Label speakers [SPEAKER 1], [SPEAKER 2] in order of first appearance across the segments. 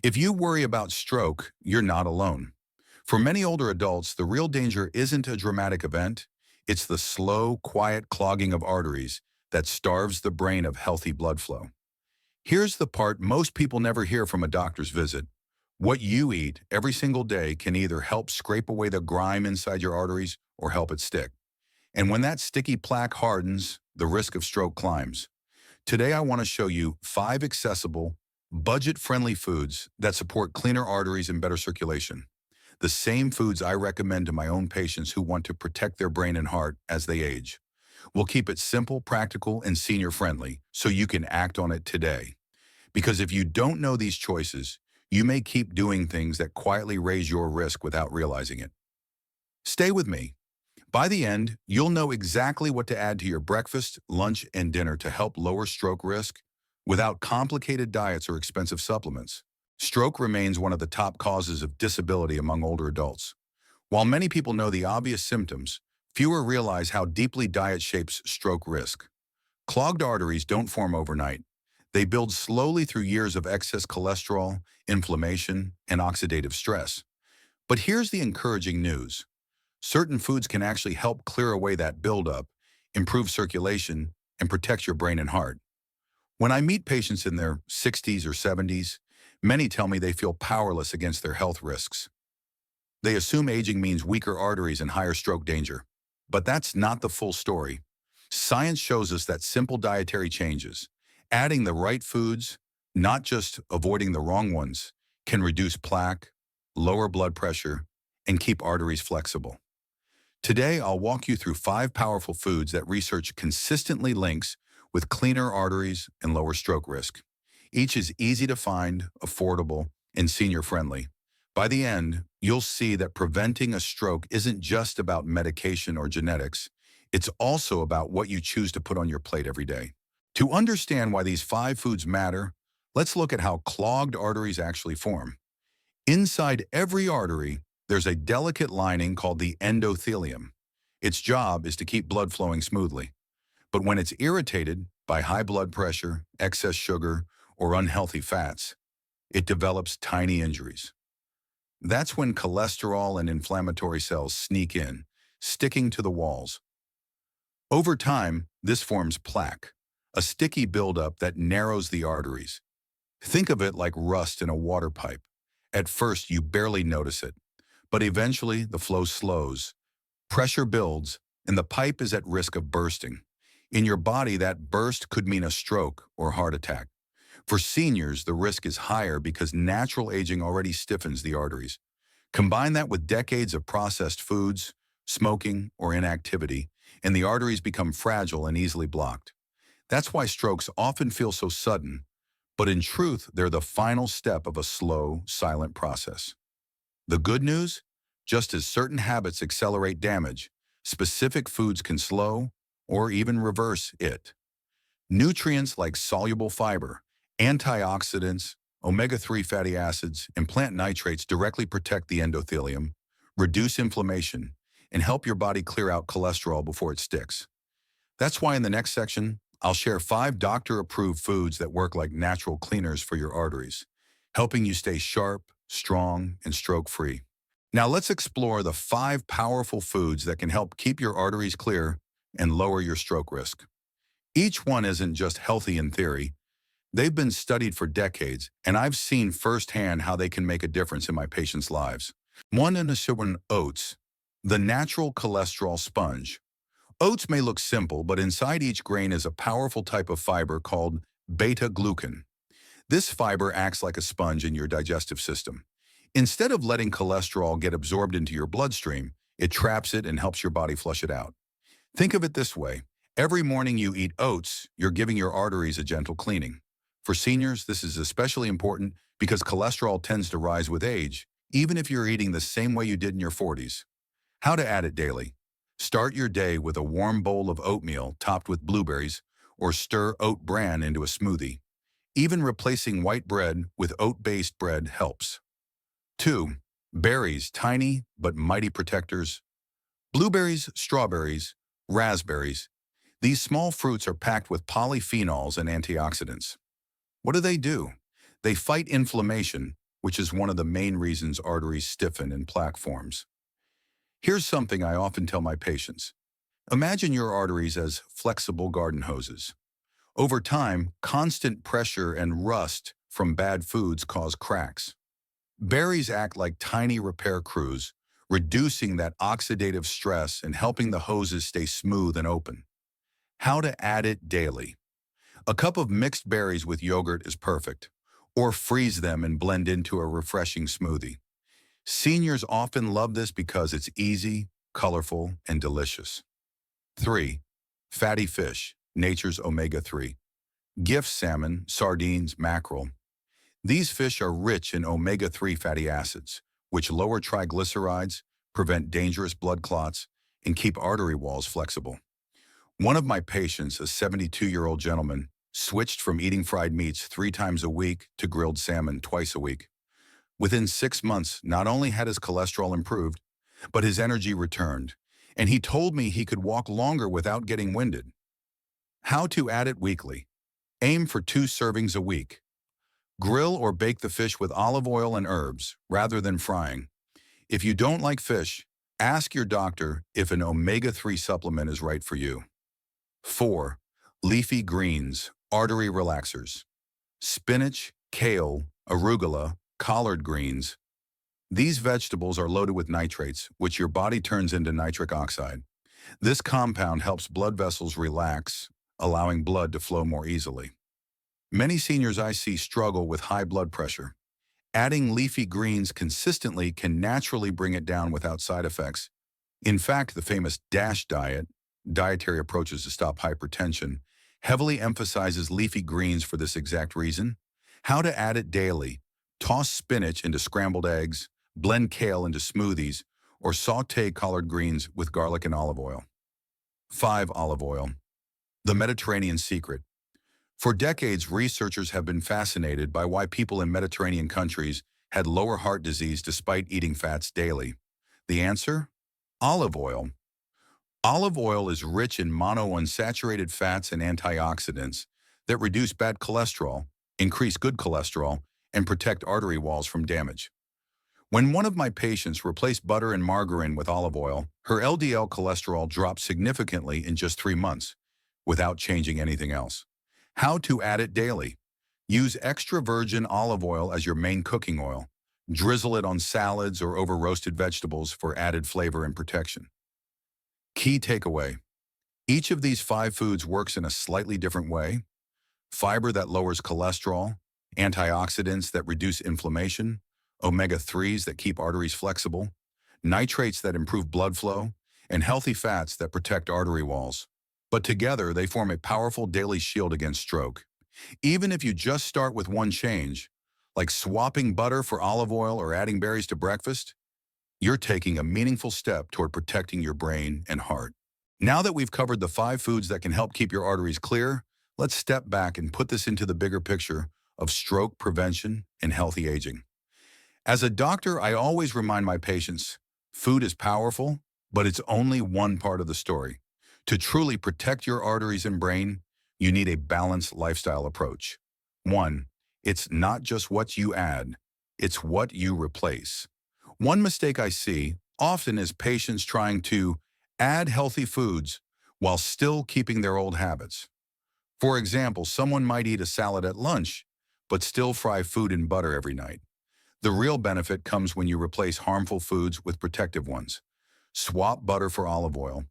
[SPEAKER 1] If you worry about stroke, you're not alone. For many older adults, the real danger isn't a dramatic event. It's the slow, quiet clogging of arteries that starves the brain of healthy blood flow. Here's the part most people never hear from a doctor's visit. What you eat every single day can either help scrape away the grime inside your arteries or help it stick. And when that sticky plaque hardens, the risk of stroke climbs. Today, I want to show you 5 accessible, budget-friendly foods that support cleaner arteries and better circulation. The same foods I recommend to my own patients who want to protect their brain and heart as they age. We'll keep it simple, practical, and senior-friendly so you can act on it today. Because if you don't know these choices, you may keep doing things that quietly raise your risk without realizing it. Stay with me. By the end, you'll know exactly what to add to your breakfast, lunch, and dinner to help lower stroke risk without complicated diets or expensive supplements. Stroke remains one of the top causes of disability among older adults. While many people know the obvious symptoms, fewer realize how deeply diet shapes stroke risk. Clogged arteries don't form overnight. They build slowly through years of excess cholesterol, inflammation, and oxidative stress. But here's the encouraging news. Certain foods can actually help clear away that buildup, improve circulation, and protect your brain and heart. When I meet patients in their 60s or 70s, many tell me they feel powerless against their health risks. They assume aging means weaker arteries and higher stroke danger. But that's not the full story. Science shows us that simple dietary changes, adding the right foods, not just avoiding the wrong ones, can reduce plaque, lower blood pressure, and keep arteries flexible. Today, I'll walk you through 5 powerful foods that research consistently links with cleaner arteries and lower stroke risk. Each is easy to find, affordable, and senior-friendly. By the end, you'll see that preventing a stroke isn't just about medication or genetics. It's also about what you choose to put on your plate every day. To understand why these 5 foods matter, let's look at how clogged arteries actually form. Inside every artery, there's a delicate lining called the endothelium. Its job is to keep blood flowing smoothly. But when it's irritated by high blood pressure, excess sugar, or unhealthy fats, it develops tiny injuries. That's when cholesterol and inflammatory cells sneak in, sticking to the walls. Over time, this forms plaque, a sticky buildup that narrows the arteries. Think of it like rust in a water pipe. At first, you barely notice it, but eventually the flow slows, pressure builds, and the pipe is at risk of bursting. In your body, that burst could mean a stroke or heart attack. For seniors, the risk is higher because natural aging already stiffens the arteries. Combine that with decades of processed foods, smoking, or inactivity, and the arteries become fragile and easily blocked. That's why strokes often feel so sudden, but in truth, they're the final step of a slow, silent process. The good news? Just as certain habits accelerate damage, specific foods can slow or even reverse it. Nutrients like soluble fiber, antioxidants, omega-3 fatty acids, and plant nitrates directly protect the endothelium, reduce inflammation, and help your body clear out cholesterol before it sticks. That's why in the next section, I'll share 5 doctor-approved foods that work like natural cleaners for your arteries, helping you stay sharp, strong, and stroke-free. Now let's explore the 5 powerful foods that can help keep your arteries clear and lower your stroke risk. Each one isn't just healthy in theory. They've been studied for decades, and I've seen firsthand how they can make a difference in my patients' lives. One is oats, the natural cholesterol sponge. Oats may look simple, but inside each grain is a powerful type of fiber called beta-glucan. This fiber acts like a sponge in your digestive system. Instead of letting cholesterol get absorbed into your bloodstream, it traps it and helps your body flush it out. Think of it this way. Every morning you eat oats, you're giving your arteries a gentle cleaning. For seniors, this is especially important because cholesterol tends to rise with age, even if you're eating the same way you did in your 40s. How to add it daily. Start your day with a warm bowl of oatmeal topped with blueberries, or stir oat bran into a smoothie. Even replacing white bread with oat-based bread helps. 2. Berries, tiny but mighty protectors. Blueberries, strawberries, raspberries. These small fruits are packed with polyphenols and antioxidants. What do? They fight inflammation, which is one of the main reasons arteries stiffen and plaque forms. Here's something I often tell my patients. Imagine your arteries as flexible garden hoses. Over time, constant pressure and rust from bad foods cause cracks. Berries act like tiny repair crews, reducing that oxidative stress and helping the hoses stay smooth and open. How to add it daily. A cup of mixed berries with yogurt is perfect, or freeze them and blend into a refreshing smoothie. Seniors often love this because it's easy, colorful, and delicious. 3. Fatty fish, nature's omega-3. Gift salmon, sardines, mackerel. These fish are rich in omega-3 fatty acids, which lower triglycerides, prevent dangerous blood clots, and keep artery walls flexible. One of my patients, a 72-year-old gentleman, switched from eating fried meats 3 times a week to grilled salmon twice a week. Within 6 months, not only had his cholesterol improved, but his energy returned, and he told me he could walk longer without getting winded. How to add it weekly. Aim for 2 servings a week. Grill or bake the fish with olive oil and herbs, rather than frying. If you don't like fish, ask your doctor if an omega-3 supplement is right for you. 4. Leafy greens, artery relaxers. Spinach, kale, arugula, collard greens. These vegetables are loaded with nitrates, which your body turns into nitric oxide. This compound helps blood vessels relax, allowing blood to flow more easily. Many seniors I see struggle with high blood pressure. Adding leafy greens consistently can naturally bring it down without side effects. In fact, the famous DASH diet, dietary approaches to stop hypertension, heavily emphasizes leafy greens for this exact reason. How to add it daily. Toss spinach into scrambled eggs, blend kale into smoothies, or saute collard greens with garlic and olive oil. 5. Olive oil. The Mediterranean secret. For decades, researchers have been fascinated by why people in Mediterranean countries had lower heart disease despite eating fats daily. The answer? Olive oil. Olive oil is rich in monounsaturated fats and antioxidants that reduce bad cholesterol, increase good cholesterol, and protect artery walls from damage. When one of my patients replaced butter and margarine with olive oil, her LDL cholesterol dropped significantly in just 3 months, without changing anything else. How to add it daily. Use extra virgin olive oil as your main cooking oil. Drizzle it on salads or over roasted vegetables for added flavor and protection. Key takeaway. Each of these 5 foods works in a slightly different way. Fiber that lowers cholesterol, antioxidants that reduce inflammation, omega-3s that keep arteries flexible, nitrates that improve blood flow, and healthy fats that protect artery walls. But together, they form a powerful daily shield against stroke. Even if you just start with one change, like swapping butter for olive oil or adding berries to breakfast, you're taking a meaningful step toward protecting your brain and heart. Now that we've covered the 5 foods that can help keep your arteries clear, let's step back and put this into the bigger picture of stroke prevention and healthy aging. As a doctor, I always remind my patients, food is powerful, but it's only one part of the story. To truly protect your arteries and brain, you need a balanced lifestyle approach. 1. It's not just what you add, it's what you replace. One mistake I see often is patients trying to add healthy foods while still keeping their old habits. For example, someone might eat a salad at lunch, but still fry food in butter every night. The real benefit comes when you replace harmful foods with protective ones. Swap butter for olive oil.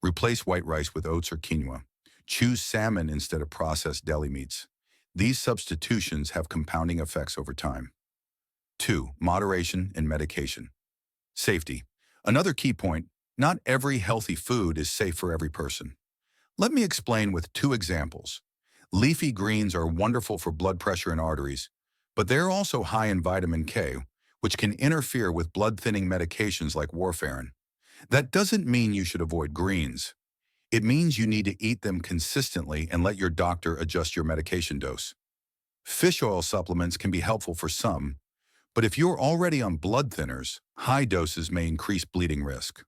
[SPEAKER 1] Replace white rice with oats or quinoa. Choose salmon instead of processed deli meats. These substitutions have compounding effects over time. 2. Moderation in medication. Safety. Another key point, not every healthy food is safe for every person. Let me explain with 2 examples. Leafy greens are wonderful for blood pressure and arteries, but they're also high in vitamin K, which can interfere with blood-thinning medications like warfarin. That doesn't mean you should avoid greens. It means you need to eat them consistently and let your doctor adjust your medication dose. Fish oil supplements can be helpful for some, but if you're already on blood thinners, high doses may increase bleeding risk.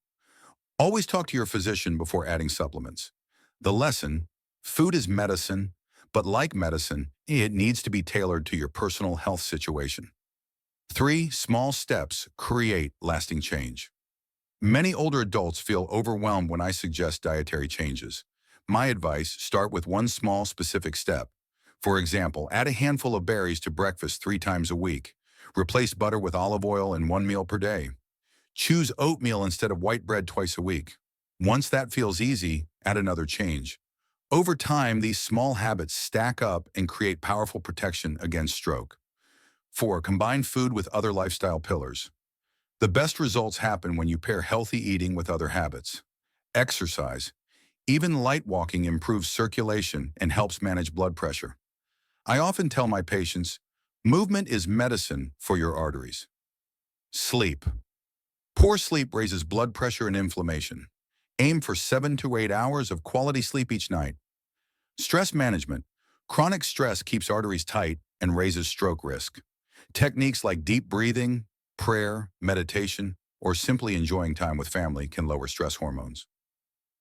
[SPEAKER 1] Always talk to your physician before adding supplements. The lesson, food is medicine, but like medicine, it needs to be tailored to your personal health situation. 3. Small steps create lasting change. Many older adults feel overwhelmed when I suggest dietary changes. My advice, start with one small specific step. For example, add a handful of berries to breakfast 3 times a week. Replace butter with olive oil in one meal per day. Choose oatmeal instead of white bread twice a week. Once that feels easy, add another change. Over time, these small habits stack up and create powerful protection against stroke. 4. Combine food with other lifestyle pillars. The best results happen when you pair healthy eating with other habits. Exercise. Even light walking improves circulation and helps manage blood pressure. I often tell my patients, movement is medicine for your arteries. Sleep. Poor sleep raises blood pressure and inflammation. Aim for 7 to 8 hours of quality sleep each night. Stress management. Chronic stress keeps arteries tight and raises stroke risk. Techniques like deep breathing, prayer, meditation, or simply enjoying time with family can lower stress hormones.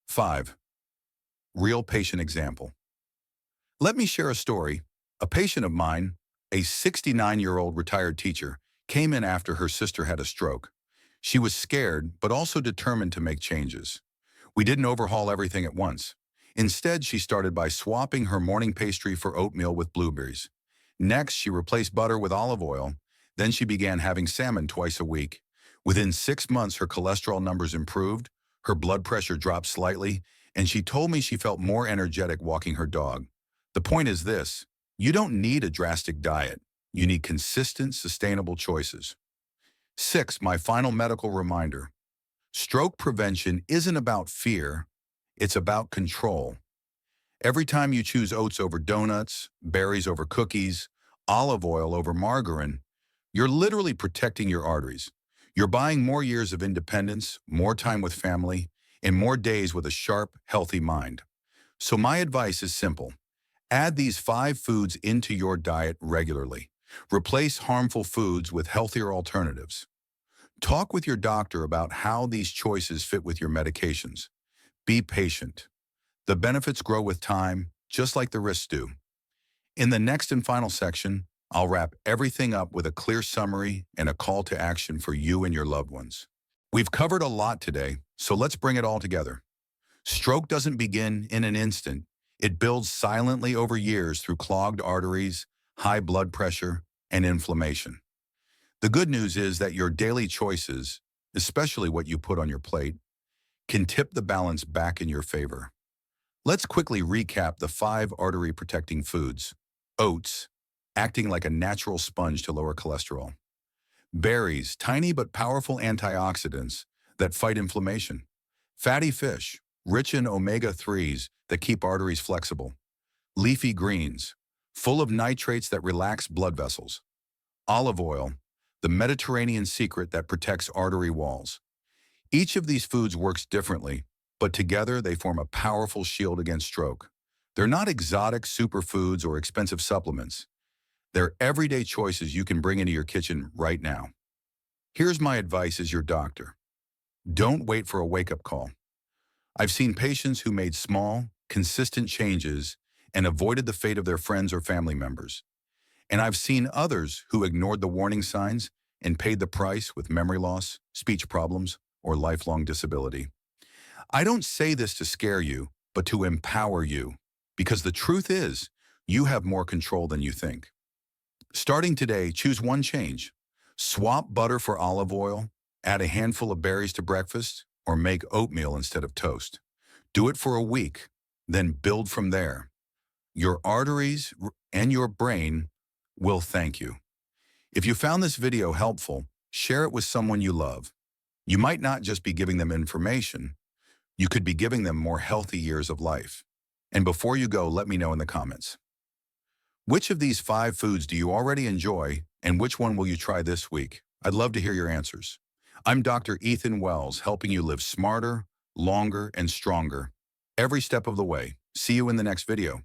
[SPEAKER 1] 5. Real patient example. Let me share a story. A patient of mine, a 69-year-old retired teacher, came in after her sister had a stroke. She was scared, but also determined to make changes. We didn't overhaul everything at once. Instead, she started by swapping her morning pastry for oatmeal with blueberries. Next, she replaced butter with olive oil. Then she began having salmon twice a week. Within 6 months, her cholesterol numbers improved, her blood pressure dropped slightly, and she told me she felt more energetic walking her dog. The point is this: you don't need a drastic diet. You need consistent, sustainable choices. 6. My final medical reminder. Stroke prevention isn't about fear, it's about control. Every time you choose oats over donuts, berries over cookies, olive oil over margarine, you're literally protecting your arteries. You're buying more years of independence, more time with family, and more days with a sharp, healthy mind. So my advice is simple. Add these 5 foods into your diet regularly. Replace harmful foods with healthier alternatives. Talk with your doctor about how these choices fit with your medications. Be patient. The benefits grow with time, just like the risks do. In the next and final section, I'll wrap everything up with a clear summary and a call to action for you and your loved ones. We've covered a lot today, so let's bring it all together. Stroke doesn't begin in an instant. It builds silently over years through clogged arteries, high blood pressure, and inflammation. The good news is that your daily choices, especially what you put on your plate, can tip the balance back in your favor. Let's quickly recap the 5 artery-protecting foods. Oats, acting like a natural sponge to lower cholesterol. Berries, tiny but powerful antioxidants that fight inflammation. Fatty fish, rich in omega-3s that keep arteries flexible. Leafy greens, full of nitrates that relax blood vessels. Olive oil, the Mediterranean secret that protects artery walls. Each of these foods works differently, but together they form a powerful shield against stroke. They're not exotic superfoods or expensive supplements. They're everyday choices you can bring into your kitchen right now. Here's my advice as your doctor. Don't wait for a wake-up call. I've seen patients who made small, consistent changes and avoided the fate of their friends or family members. And I've seen others who ignored the warning signs and paid the price with memory loss, speech problems, or lifelong disability. I don't say this to scare you, but to empower you, because the truth is, you have more control than you think. Starting today, choose one change. Swap butter for olive oil, add a handful of berries to breakfast, or make oatmeal instead of toast. Do it for a week, then build from there. Your arteries and your brain will thank you. If you found this video helpful, share it with someone you love. You might not just be giving them information, you could be giving them more healthy years of life. And before you go, let me know in the comments. Which of these 5 foods do you already enjoy, and which one will you try this week? I'd love to hear your answers. I'm Dr. Ethan Wells, helping you live smarter, longer, and stronger every step of the way. See you in the next video.